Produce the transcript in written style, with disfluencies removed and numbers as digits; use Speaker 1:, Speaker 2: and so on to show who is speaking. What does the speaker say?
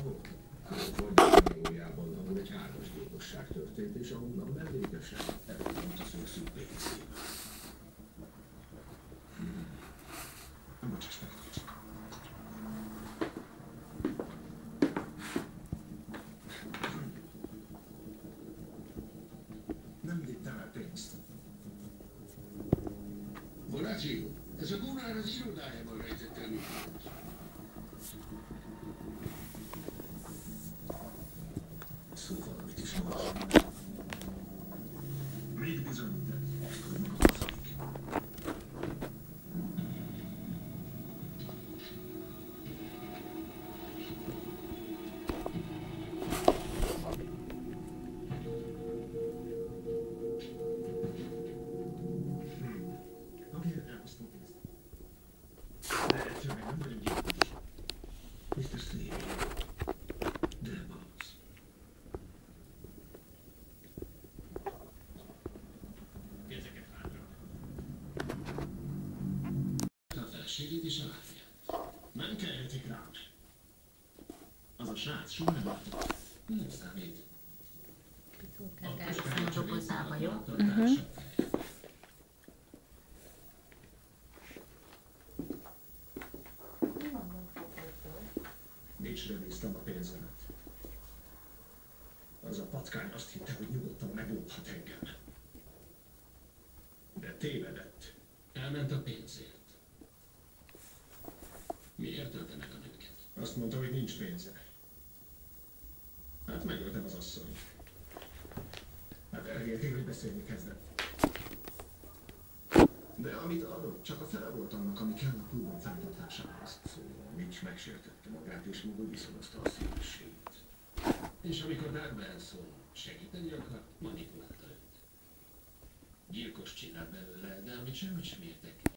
Speaker 1: ahol Kalifornia valójában, ahol egy hármas gyilkosság történt, és ahonnan mellékesen elment az ő szűkpécébe. Bocsáss meg, kicsit. Nem vittem el pénzt.
Speaker 2: Horáció, ez a Gunnar az irodájában rejtett el mindent.
Speaker 1: Szó valamit is olvas. Mit bizonyítani? Hogy maga hazadik. Oké, elhoztam pénzt. Lehetően nem vagyok gyilkos. Mr. Sleepy. De Bones. Pénzeket hátra. A feleségét és a lányát. Nem kelhetik rám. Az a srác soha nem látott. Nem számít.
Speaker 3: Kell elviszem a dobozába, jó?
Speaker 1: Nincsre néztem a pénzemet. Az a patkány azt hitte, hogy nyugodtan meglophat engem. De tévedett.
Speaker 2: Elment a pénzért. Miért ölte meg a nőket?
Speaker 1: Azt mondta, hogy nincs pénze. Hát megöltem az asszonyt. Hát elérték, hogy beszélni kezdett. De amit adott, csak a fele volt annak, ami kell a klubon fenntartásához. Szóval nincs megsértette magát, és maga viszonozta a szívességét.
Speaker 2: És amikor Doug Benson segíteni akart, manipulálta őt. Gyilkos csinált belőle, de amit semmit sem értek.